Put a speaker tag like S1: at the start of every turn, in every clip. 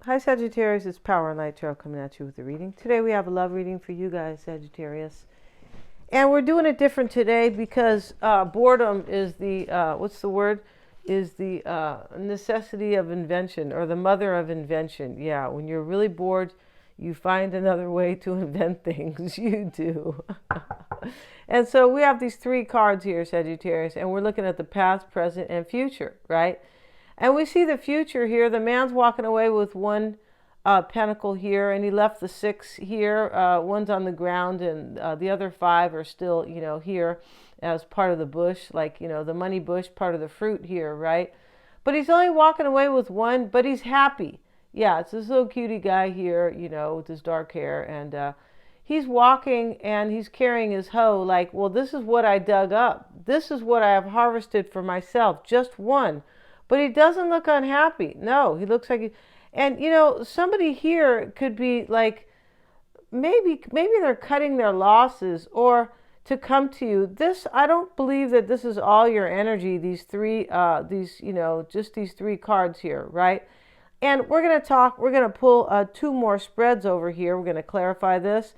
S1: Hi Sagittarius, it's Power and Light Tarot coming at you with a reading. Today we have a love reading for you guys, Sagittarius. And we're doing it different today because boredom is the, what's the word? Is the necessity of invention, or the mother of invention. Yeah, when you're really bored, you find another way to invent things. You do. And so we have these three cards here, Sagittarius, and we're looking at the past, present, and future, right? And we see the future here. The man's walking away with one pentacle here, and he left the six here. One's on the ground, and the other five are still, here as part of the bush, like, the money bush, part of the fruit here, right? But he's only walking away with one, but he's happy. Yeah, it's this little cutie guy here, with his dark hair, and he's walking and he's carrying his hoe like, well, this is what I dug up. This is what I have harvested for myself, just one. But he doesn't look unhappy. No, he looks like and somebody here could be like, maybe they're cutting their losses or to come to you. This, I don't believe that this is all your energy, these three, just these three cards here, right? And we're going to pull two more spreads over here. We're going to clarify this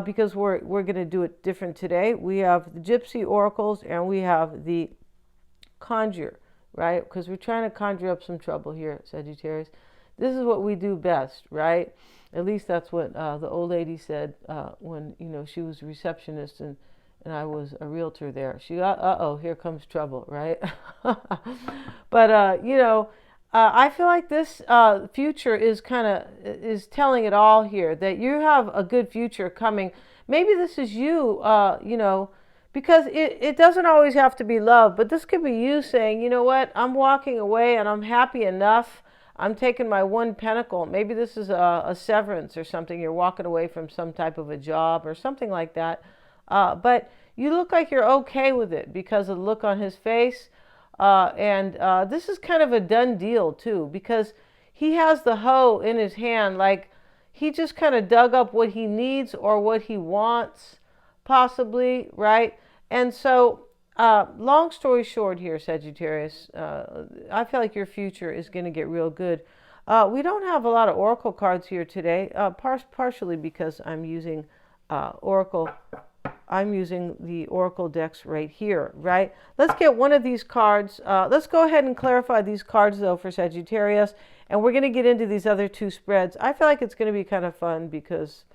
S1: because we're going to do it different today. We have the Gypsy Oracles and we have the Conjure. Right? Because we're trying to conjure up some trouble here, Sagittarius. This is what we do best, right? At least that's what the old lady said when, she was a receptionist and I was a realtor there. She got, here comes trouble, right? But, I feel like this future is is telling it all here, that you have a good future coming. Maybe this is you, because it doesn't always have to be love, but this could be you saying, you know what, I'm walking away and I'm happy enough. I'm taking my one pentacle. Maybe this is a severance or something. You're walking away from some type of a job or something like that. But you look like you're okay with it because of the look on his face. And this is kind of a done deal too, because he has the hoe in his hand. Like he just kind of dug up what he needs or what he wants. Possibly, right? And so, long story short here, Sagittarius, I feel like your future is going to get real good. We don't have a lot of oracle cards here today, partially because I'm using oracle. I'm using the oracle decks right here, right? Let's get one of these cards. Let's go ahead and clarify these cards, though, for Sagittarius, and we're going to get into these other two spreads. I feel like it's going to be kind of fun because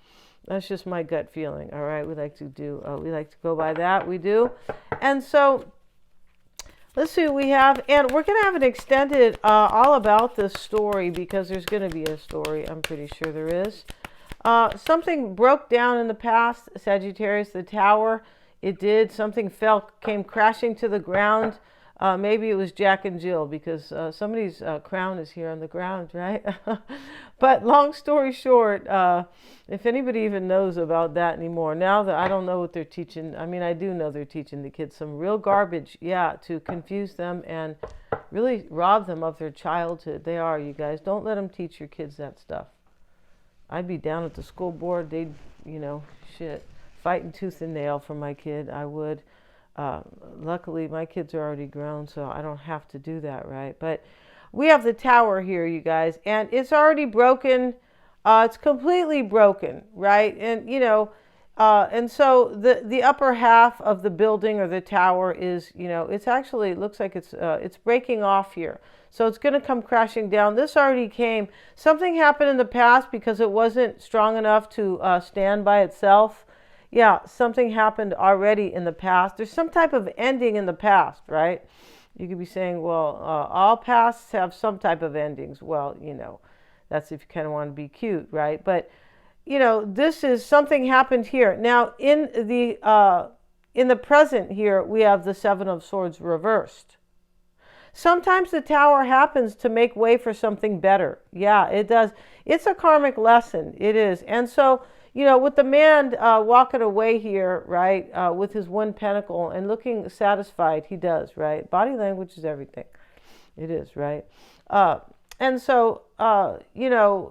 S1: that's just my gut feeling. All right. We like to go by that. We do. And so let's see what we have. And we're going to have an extended all about this story because there's going to be a story. I'm pretty sure there is. Something broke down in the past, Sagittarius, the tower. It did. Something came crashing to the ground. Maybe it was Jack and Jill because somebody's crown is here on the ground, right? But long story short, if anybody even knows about that anymore, now that I don't know what they're teaching, I mean, I do know they're teaching the kids some real garbage, yeah, to confuse them and really rob them of their childhood. They are, you guys. Don't let them teach your kids that stuff. I'd be down at the school board. They'd, fighting tooth and nail for my kid. I would. Luckily, my kids are already grown, so I don't have to do that, right? But we have the tower here, you guys, and it's already broken. It's completely broken, right? And, and so the upper half of the building or the tower is, it's actually, it looks like it's breaking off here. So it's going to come crashing down. This already came. Something happened in the past because it wasn't strong enough to stand by itself. Yeah, something happened already in the past. There's some type of ending in the past, right? You could be saying, well, all pasts have some type of endings. Well, that's if you kind of want to be cute, right? But, this is something happened here. Now, in the present here, we have the Seven of Swords reversed. Sometimes the tower happens to make way for something better. Yeah, it does. It's a karmic lesson. It is. And so, with the man walking away here, right, with his one pentacle and looking satisfied, he does, right? Body language is everything. It is, right? And so,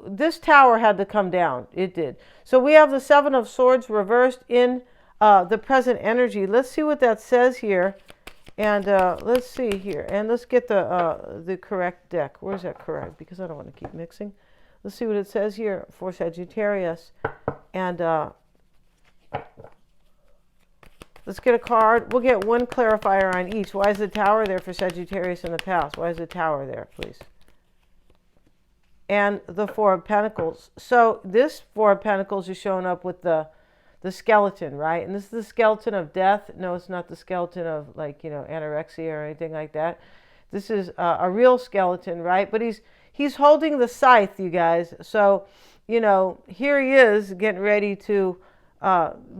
S1: this tower had to come down. It did. So we have the Seven of Swords reversed in the present energy. Let's see what that says here. And let's see here. And let's get the correct deck. Where's that correct? Because I don't want to keep mixing. Let's see what it says here for Sagittarius. And let's get a card. We'll get one clarifier on each. Why is the Tower there for Sagittarius in the past? Why is the Tower there, please? And the Four of Pentacles. So this Four of Pentacles is showing up with the skeleton, right? And this is the skeleton of death. No, it's not the skeleton of, like, you know, anorexia or anything like that. This is a real skeleton, right? But he's holding the scythe, you guys. So, you know, here he is getting ready to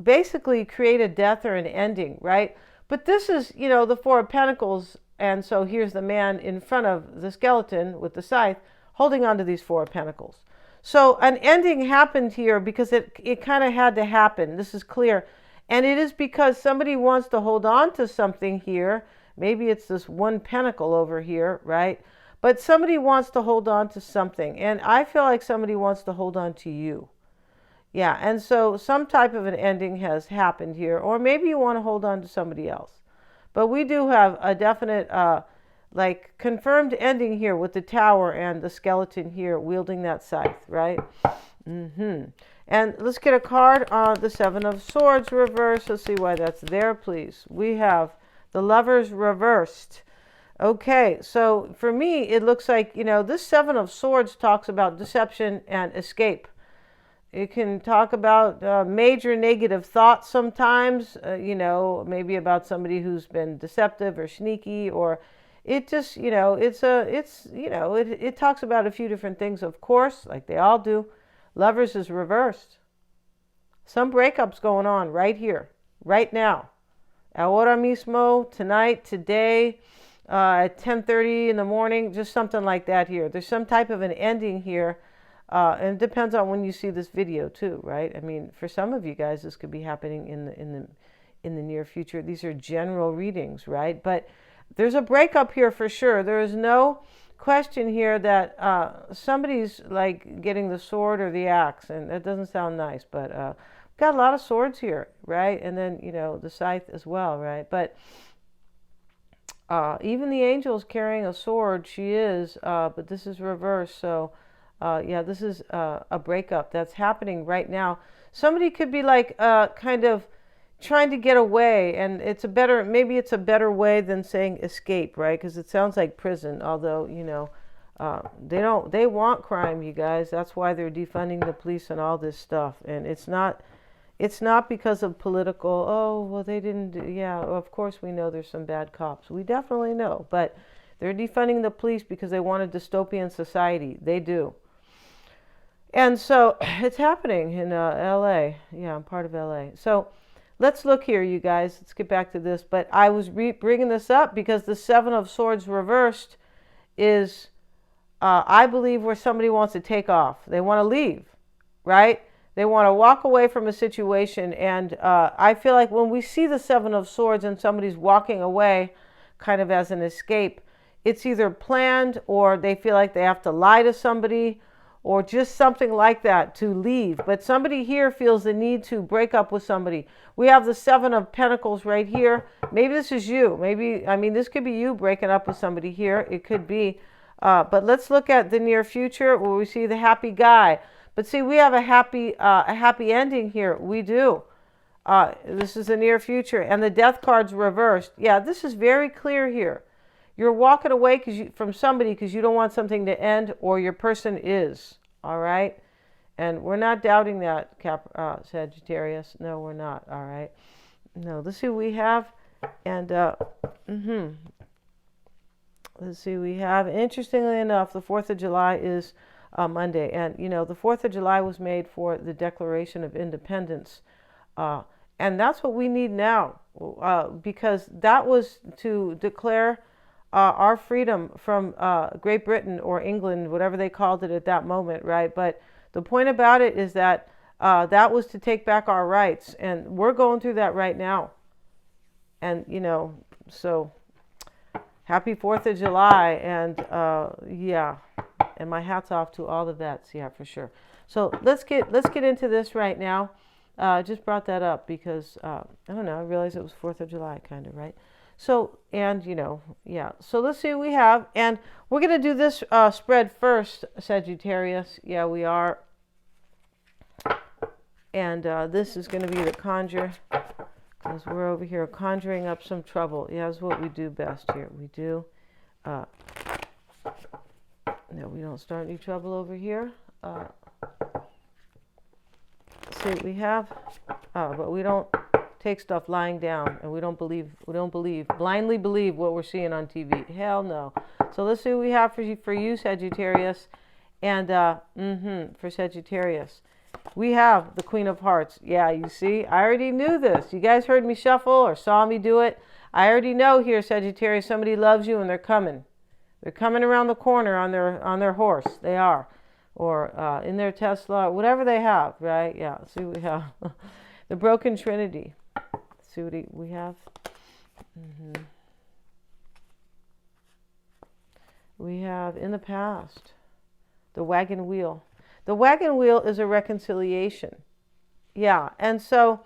S1: basically create a death or an ending, right? But this is, you know, the Four of Pentacles. And so here's the man in front of the skeleton with the scythe holding on to these Four of Pentacles. So an ending happened here because it kind of had to happen. This is clear. And it is because somebody wants to hold on to something here. Maybe it's this one pentacle over here, right? But somebody wants to hold on to something. And I feel like somebody wants to hold on to you. Yeah, and so some type of an ending has happened here. Or maybe you want to hold on to somebody else. But we do have a definite like confirmed ending here with the Tower and the skeleton here wielding that scythe, right? And let's get a card on the Seven of Swords reverse. Let's see why that's there, please. We have the Lovers reversed. Okay, so for me, it looks like, you know, this Seven of Swords talks about deception and escape. It can talk about major negative thoughts sometimes, you know, maybe about somebody who's been deceptive or sneaky, or it just, you know, it talks about a few different things, of course, like they all do. Lovers is reversed. Some breakups going on right here, right now. Ahora mismo, tonight, today, at 10:30 in the morning, just something like that here. There's some type of an ending here. And it depends on when you see this video too, right? I mean, for some of you guys, this could be happening in the near future. These are general readings, right? But there's a breakup here for sure. There is no question here that somebody's like getting the sword or the axe, and that doesn't sound nice, but got a lot of swords here, right? And then, you know, the scythe as well, right? But even the angel's carrying a sword. She is, but this is reversed. So yeah, this is a breakup that's happening right now. Somebody could be like kind of trying to get away, and maybe it's a better way than saying escape, right? Because it sounds like prison, although, you know, they want crime, you guys. That's why they're defunding the police and all this stuff. And it's not because of political, oh, well, they didn't do, yeah, of course we know there's some bad cops. We definitely know, but they're defunding the police because they want a dystopian society. They do. And so it's happening in LA. Yeah, I'm part of LA. So let's look here, you guys. Let's get back to this. But I was bringing this up because the Seven of Swords reversed is, I believe, where somebody wants to take off. They want to leave, right? They want to walk away from a situation. And I feel like when we see the Seven of Swords and somebody's walking away kind of as an escape, it's either planned or they feel like they have to lie to somebody, or just something like that to leave. But somebody here feels the need to break up with somebody. We have the Seven of Pentacles right here. Maybe this is you. Maybe, I mean, this could be you breaking up with somebody here. It could be. But let's look at the near future where we see the happy guy. But see, we have a happy ending here. We do. This is the near future. And the Death card's reversed. Yeah, this is very clear here. You're walking away from somebody because you don't want something to end, or your person is. All right? And we're not doubting that, Sagittarius. No, we're not. All right? No, let's see what we have. And let's see what we have. Interestingly enough, the 4th of July is Monday. And, you know, the 4th of July was made for the Declaration of Independence. And that's what we need now, because that was to declare our freedom from Great Britain or England, whatever they called it at that moment, right? But the point about it is that that was to take back our rights, and we're going through that right now. And, you know, so happy 4th of July, and yeah, and my hat's off to all the vets, yeah, for sure. So let's get into this right now. I just brought that up because, I don't know, I realized it was 4th of July, kind of, right? So, and yeah. So let's see what we have. And we're going to do this spread first, Sagittarius. Yeah, we are. And this is going to be the conjure, because we're over here conjuring up some trouble. Yeah, that's what we do best here. We do. No, we don't start any trouble over here. See what we have. But we don't take stuff lying down, and we don't blindly believe what we're seeing on TV. Hell no. So let's see what we have for you, Sagittarius. And for Sagittarius, we have the Queen of Hearts. Yeah, you see, I already knew this. You guys heard me shuffle or saw me do it. I already know here, Sagittarius, somebody loves you and they're coming. They're coming around the corner on their horse. They are. Or in their Tesla, whatever they have, right? Yeah, see what we have. The Broken Trinity. See what we have. We have in the past the wagon wheel. The wagon wheel is a reconciliation. Yeah, and so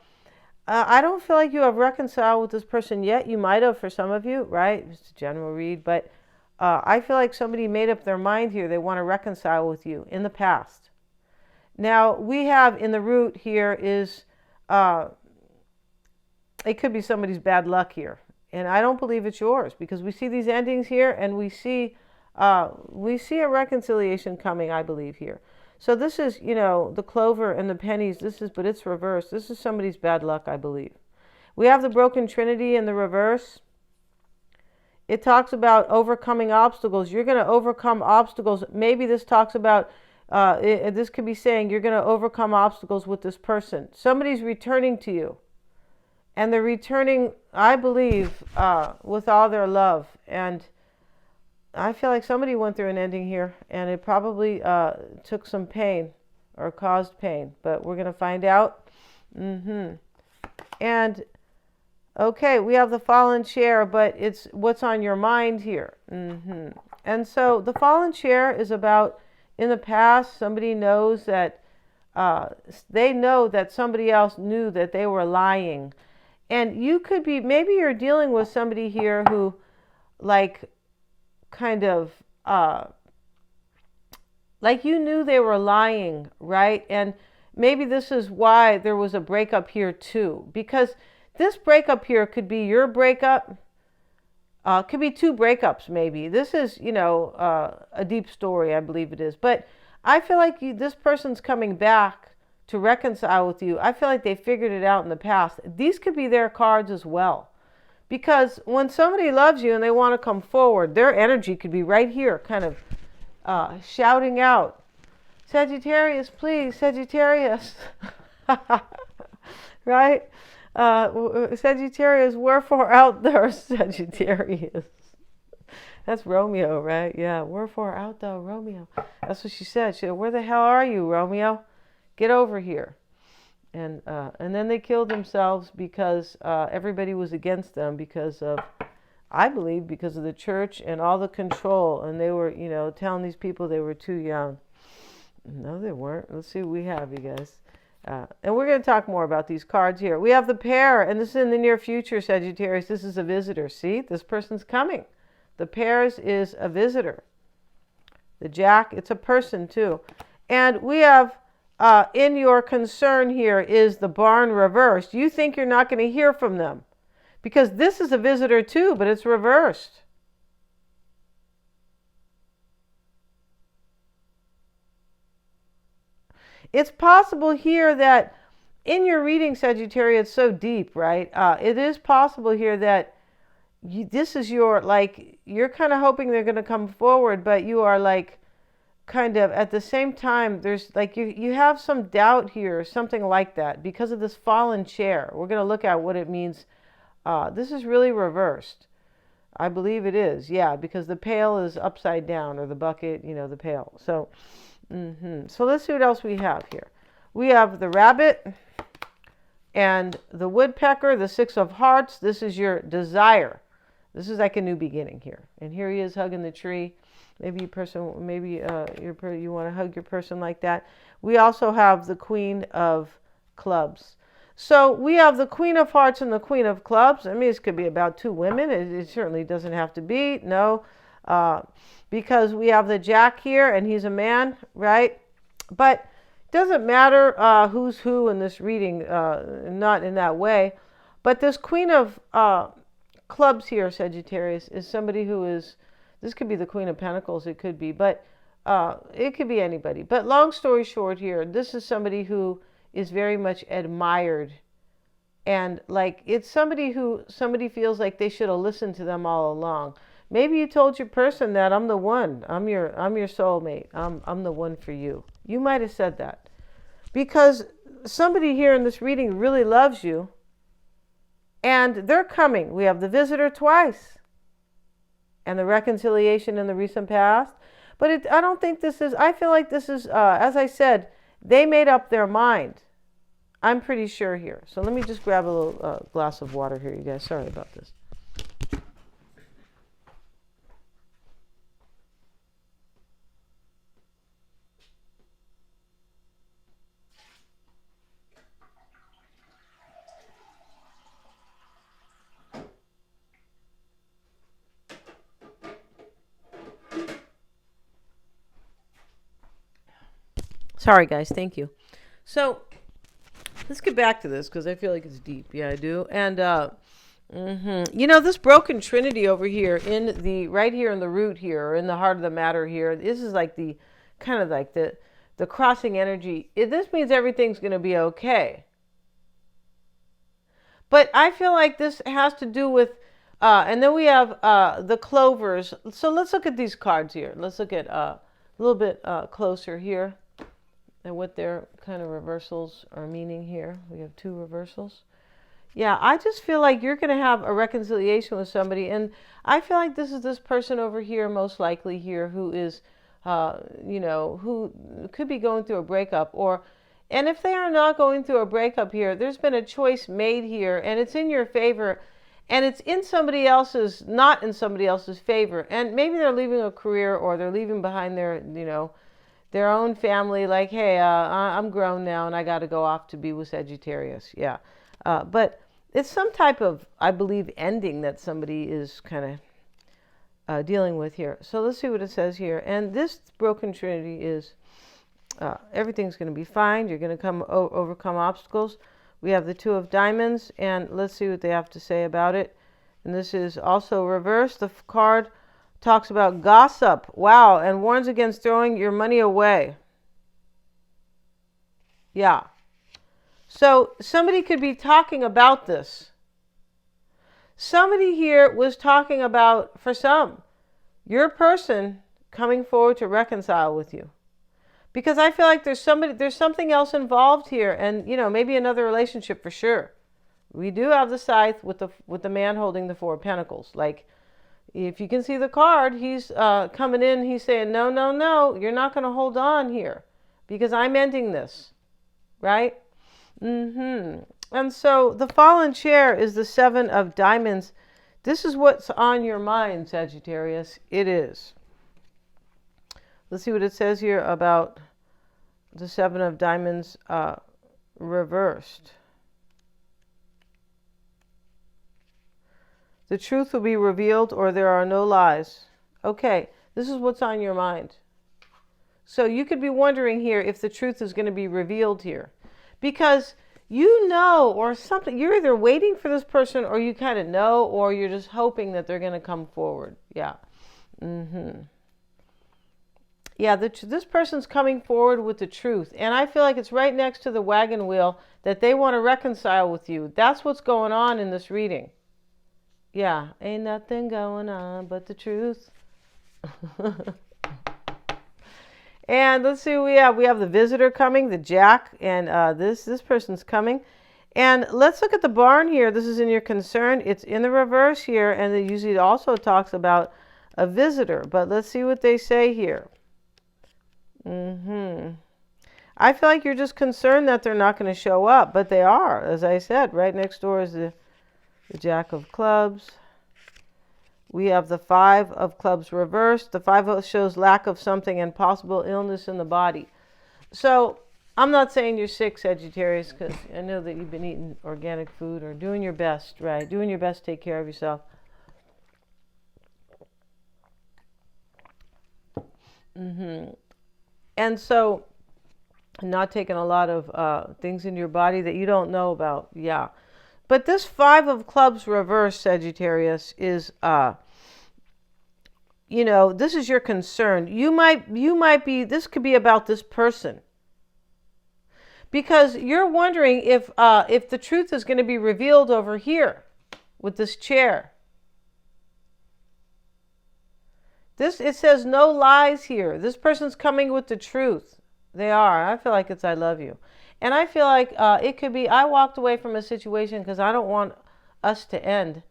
S1: I don't feel like you have reconciled with this person yet. You might have for some of you, right? It's a general read, but I feel like somebody made up their mind here. They want to reconcile with you in the past. Now, we have in the root here is, it could be somebody's bad luck here. And I don't believe it's yours, because we see these endings here and we see a reconciliation coming, I believe, here. So this is, the clover and the pennies. But it's reversed. This is somebody's bad luck, I believe. We have the Broken Trinity in the reverse. It talks about overcoming obstacles. You're going to overcome obstacles. Maybe this talks about, this could be saying you're going to overcome obstacles with this person. Somebody's returning to you. And they're returning, I believe, with all their love. And I feel like somebody went through an ending here, and it probably took some pain or caused pain. But we're going to find out. And okay, we have the fallen chair, but it's what's on your mind here. And so the fallen chair is about, in the past, somebody knows that, they know that somebody else knew that they were lying. And you could be, maybe you're dealing with somebody here who, like, kind of, like you knew they were lying, right? And maybe this is why there was a breakup here too, because this breakup here could be your breakup, could be two breakups maybe. This is, a deep story, I believe it is. But I feel like this person's coming back to reconcile with you. I feel like they figured it out in the past. These could be their cards as well. Because when somebody loves you and they want to come forward, their energy could be right here, kind of shouting out, Sagittarius, please, Sagittarius. Right? Sagittarius, wherefore out there, Sagittarius. That's Romeo, right? Yeah, wherefore out thou, Romeo. That's what she said. She said, where the hell are you, Romeo? Get over here. And then they killed themselves because everybody was against them because of, I believe, because of the church and all the control. And they were, telling these people they were too young. No, they weren't. Let's see what we have, you guys. And we're going to talk more about these cards here. We have the pair, and this is in the near future, Sagittarius. This is a visitor. See, this person's coming. The pairs is a visitor. The Jack, it's a person too. And we have, in your concern here is the barn reversed. You think you're not going to hear from them because this is a visitor too, but it's reversed. It's possible here that in your reading, Sagittarius, it's so deep, right? It is possible here that this is your, like, you're kind of hoping they're going to come forward, but you are like, kind of at the same time, there's like, you have some doubt here, something like that, because of this fallen chair. We're going to look at what it means. This is really reversed. I believe it is, yeah, because the pail is upside down, or the bucket, the pail. So, so let's see what else we have here. We have the rabbit and the woodpecker, the Six of Hearts. This is your desire. This is like a new beginning here. And here he is hugging the tree. Maybe you want to hug your person like that. We also have the Queen of Clubs. So we have the Queen of Hearts and the Queen of Clubs. I mean, this could be about two women. It certainly doesn't have to be. No, because we have the Jack here, and he's a man, right? But it doesn't matter who's who in this reading, not in that way. But this Queen of Clubs here, Sagittarius, is somebody who is, this could be the Queen of Pentacles, it could be, but it could be anybody. But long story short here, this is somebody who is very much admired. And like, it's somebody who somebody feels like they should have listened to them all along. Maybe you told your person that I'm the one, I'm your soulmate, I'm the one for you. You might have said that because somebody here in this reading really loves you, and they're coming. We have the visitor twice and the reconciliation in the recent past. But I don't think this is, I feel like this is, as I said, they made up their mind. I'm pretty sure here. So let me just grab a little glass of water here, you guys. Sorry about this. Sorry, guys. Thank you. So let's get back to this because I feel like it's deep. Yeah, I do. And, you know, this broken trinity over here in the, right here in the root here, or in the heart of the matter here, this is like the, kind of like the crossing energy. This means everything's going to be okay. But I feel like this has to do with, and then we have the clovers. So let's look at these cards here. Let's look at a little bit closer here and what their kind of reversals are meaning here. We have two reversals. Yeah, I just feel like you're going to have a reconciliation with somebody. And I feel like this is this person over here, most likely here, who is, you know, who could be going through a breakup. And if they are not going through a breakup here, there's been a choice made here, and it's in your favor. And it's in somebody else's, not in somebody else's favor. And maybe they're leaving a career, or they're leaving behind their, you know, their own family, like, hey, I'm grown now and I got to go off to be with Sagittarius. Yeah. But it's some type of, I believe, ending that somebody is kind of dealing with here. So let's see what it says here. And this broken trinity is everything's going to be fine. You're going to overcome obstacles. We have the Two of Diamonds, and let's see what they have to say about it. And this is also reversed. The card talks about gossip. Wow. And warns against throwing your money away. Yeah. So somebody could be talking about this. Somebody here was talking about, for some, your person coming forward to reconcile with you. Because I feel like there's something else involved here, and, you know, maybe another relationship for sure. We do have the scythe with the man holding the Four of Pentacles. Like, if you can see the card, he's coming in, he's saying, no, no, no, you're not going to hold on here because I'm ending this, right? And so the fallen chair is the Seven of Diamonds. This is what's on your mind, Sagittarius. It is. Let's see what it says here about the Seven of Diamonds reversed. The truth will be revealed, or there are no lies. Okay, this is what's on your mind. So you could be wondering here if the truth is going to be revealed here. Because you know, or something, you're either waiting for this person, or you kind of know, or you're just hoping that they're going to come forward. Yeah. Yeah, this person's coming forward with the truth. And I feel like it's right next to the wagon wheel that they want to reconcile with you. That's what's going on in this reading. Yeah, ain't nothing going on but the truth. And let's see, we have the visitor coming, the Jack, and this person's coming. And let's look at the barn here. This is in your concern. It's in the reverse here, and it usually also talks about a visitor. But let's see what they say here. I feel like you're just concerned that they're not going to show up, but they are. As I said, right next door is the Jack of Clubs. We have the Five of Clubs reversed. The Five shows lack of something and possible illness in the body. So I'm not saying you're sick, Sagittarius, because I know that you've been eating organic food or doing your best, right? Doing your best to take care of yourself. And so, not taking a lot of things into your body that you don't know about. Yeah. But this Five of Clubs reverse, Sagittarius, is, this is your concern. You might be, this could be about this person. Because you're wondering if the truth is going to be revealed over here with this chair. It says no lies here. This person's coming with the truth. They are. I feel like it's I love you. And I feel like it could be I walked away from a situation because I don't want us to end.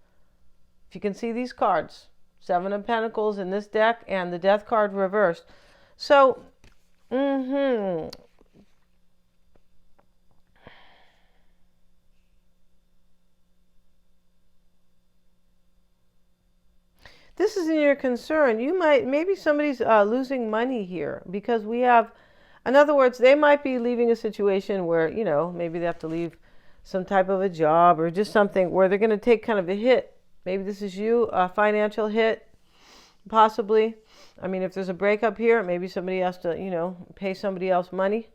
S1: If you can see these cards, Seven of Pentacles in this deck and the Death card reversed. So, this is in your concern. Maybe somebody's losing money here because we have, in other words, they might be leaving a situation where, maybe they have to leave some type of a job or just something where they're going to take kind of a hit. Maybe this is you, a financial hit, possibly. I mean, if there's a breakup here, maybe somebody has to, pay somebody else money.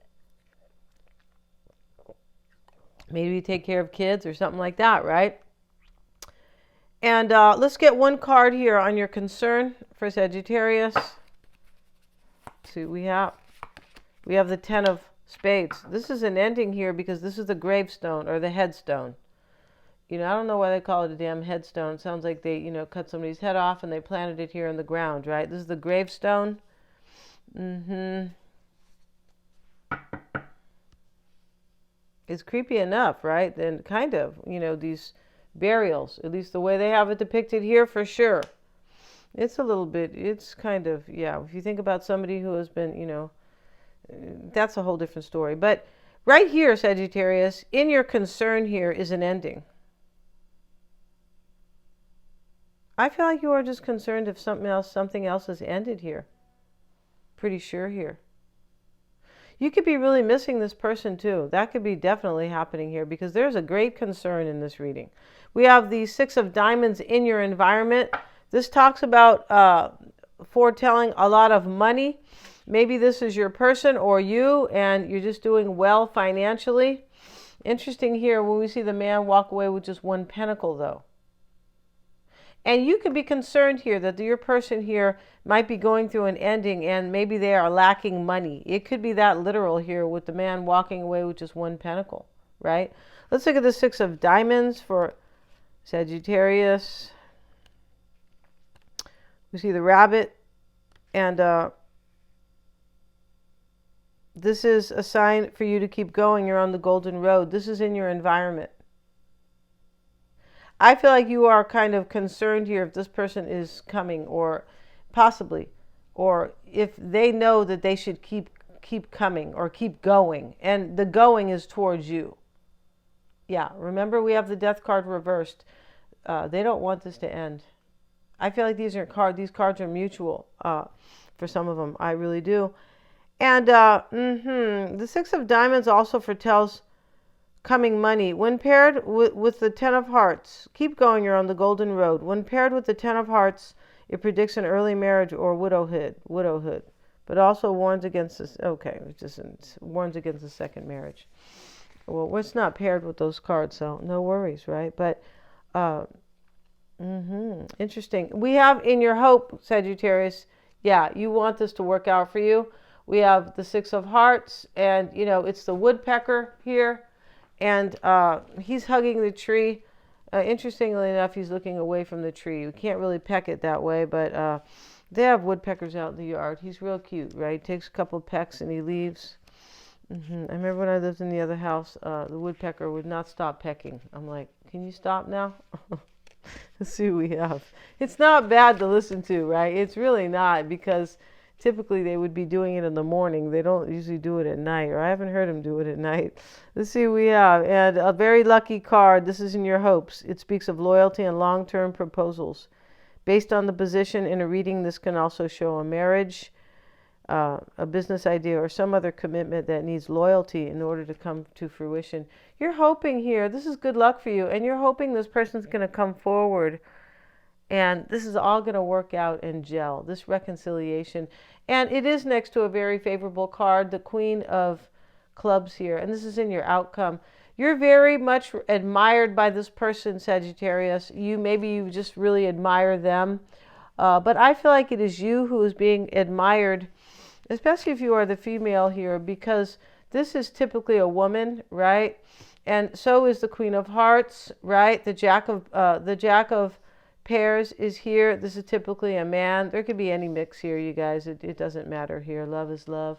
S1: Maybe take care of kids or something like that, right? And let's get one card here on your concern for Sagittarius. Let's see what we have. We have the Ten of Spades. This is an ending here because this is the gravestone or the headstone. I don't know why they call it a damn headstone. It sounds like they, cut somebody's head off and they planted it here in the ground, right? This is the gravestone. It's creepy enough, right? And kind of, these burials, at least the way they have it depicted here, for sure. It's a little bit, it's kind of, yeah, if you think about somebody who has been, that's a whole different story. But right here, Sagittarius, in your concern here is an ending. I feel like you are just concerned if something else has ended here. Pretty sure here. You could be really missing this person too. That could be definitely happening here because there's a great concern in this reading. We have the Six of Diamonds in your environment. This talks about foretelling a lot of money. Maybe this is your person or you and you're just doing well financially. Interesting here when we see the man walk away with just one pentacle though. And you could be concerned here that your person here might be going through an ending and maybe they are lacking money. It could be that literal here with the man walking away with just one pentacle, right? Let's look at the Six of Diamonds for Sagittarius. We see the rabbit and this is a sign for you to keep going. You're on the golden road. This is in your environment. I feel like you are kind of concerned here if this person is coming or possibly, or if they know that they should keep coming or keep going. And the going is towards you. Yeah, remember we have the Death card reversed. They don't want this to end. I feel like these cards are mutual for some of them. I really do. And the Six of Diamonds also foretells coming money. When paired with the Ten of Hearts, keep going, you're on the golden road. When paired with the Ten of Hearts, it predicts an early marriage or widowhood, but also warns against this. Okay, it just warns against the second marriage. Well, it's not paired with those cards, so no worries, right? But interesting. We have in your hope, Sagittarius, yeah, you want this to work out for you. We have the Six of Hearts, and it's the woodpecker here. And he's hugging the tree. Interestingly enough, he's looking away from the tree. You can't really peck it that way, but they have woodpeckers out in the yard. He's real cute, right? Takes a couple pecks and he leaves. I remember when I lived in the other house, the woodpecker would not stop pecking. I'm like, can you stop now? Let's see what we have. It's not bad to listen to, right? It's really not, because typically they would be doing it in the morning. They don't usually do it at night, or I haven't heard them do it at night. Let's see what we have. And a very lucky card. This is in your hopes. It speaks of loyalty and long-term proposals. Based on the position in a reading, this can also show a marriage. a business idea or some other commitment that needs loyalty in order to come to fruition. You're hoping here, this is good luck for you, and you're hoping this person's going to come forward, and this is all going to work out and gel, this reconciliation. And it is next to a very favorable card, the Queen of Clubs here, and this is in your outcome. You're very much admired by this person, Sagittarius. Maybe you just really admire them. But I feel like it is you who is being admired, especially if you are the female here, because this is typically a woman, right? And so is the Queen of Hearts, right? The Jack of Pairs is here. This is typically a man. There could be any mix here, you guys. It doesn't matter here. Love is love,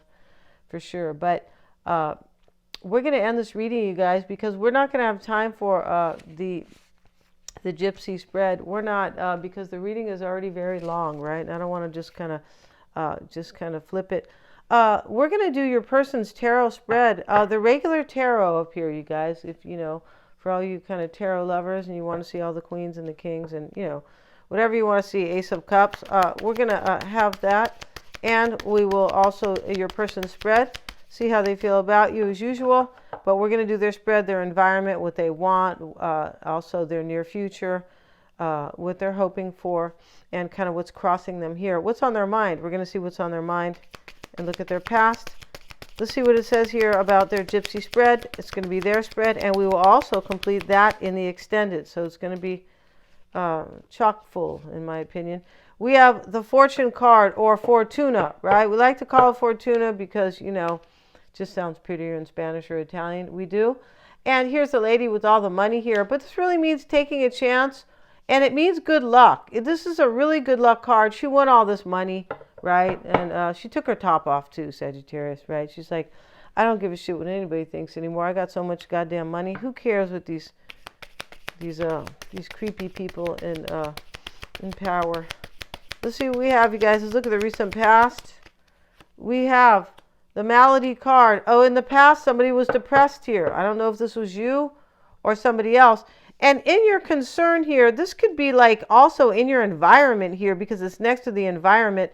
S1: for sure. But we're going to end this reading, you guys, because we're not going to have time for the gypsy spread. We're not, because the reading is already very long, right? And I don't want to just kind of flip it. We're going to do your person's tarot spread, the regular tarot up here, you guys. If for all you kind of tarot lovers and you want to see all the queens and the kings and whatever you want to see, Ace of Cups. We're going to have that, and we will also your person's spread. See how they feel about you as usual, but we're going to do their spread, their environment, what they want, also their near future, what they're hoping for, and kind of what's crossing them here. What's on their mind? We're going to see what's on their mind and look at their past. Let's see what it says here about their gypsy spread. It's going to be their spread, and we will also complete that in the extended. So it's going to be chock full, in my opinion. We have the Fortune card, or Fortuna, right? We like to call it Fortuna because, just sounds prettier in Spanish or Italian. We do. And here's the lady with all the money here. But this really means taking a chance. And it means good luck. This is a really good luck card. She won all this money, right? And she took her top off too, Sagittarius, right? She's like, I don't give a shit what anybody thinks anymore. I got so much goddamn money. Who cares what these creepy people in power. Let's see what we have, you guys. Let's look at the recent past. We have the Malady card. Oh, in the past, somebody was depressed here. I don't know if this was you or somebody else. And in your concern here, this could be like also in your environment here, because it's next to the environment.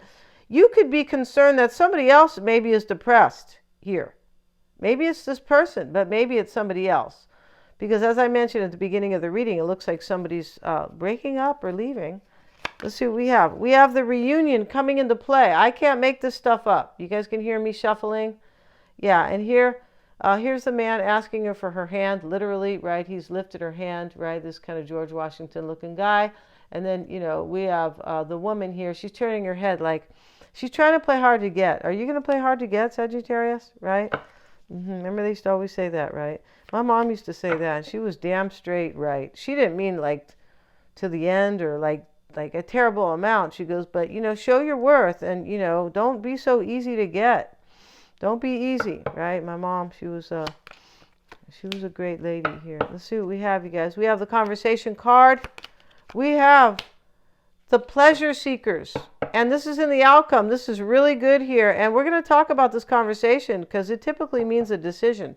S1: You could be concerned that somebody else maybe is depressed here. Maybe it's this person, but maybe it's somebody else. Because as I mentioned at the beginning of the reading, it looks like somebody's breaking up or leaving. Let's see what we have. We have the reunion coming into play. I can't make this stuff up. You guys can hear me shuffling. Yeah, and here's the man asking her for her hand, literally, right? He's lifted her hand, right? This kind of George Washington looking guy. And then, we have the woman here. She's turning her head like she's trying to play hard to get. Are you going to play hard to get, Sagittarius? Right? Remember they used to always say that, right? My mom used to say that. And she was damn straight right. She didn't mean like to the end or like a terrible amount. She goes, but, show your worth and, don't be so easy to get. Don't be easy, right? My mom, she was a great lady here. Let's see what we have, you guys. We have the conversation card. We have the pleasure seekers. And this is in the outcome. This is really good here. And we're going to talk about this conversation because it typically means a decision.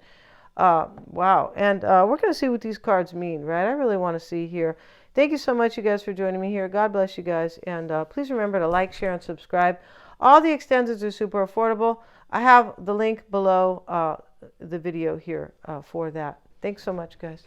S1: Wow. And we're going to see what these cards mean, right? I really want to see here. Thank you so much, you guys, for joining me here. God bless you guys. And please remember to like, share, and subscribe. All the extendeds are super affordable. I have the link below the video here for that. Thanks so much, guys.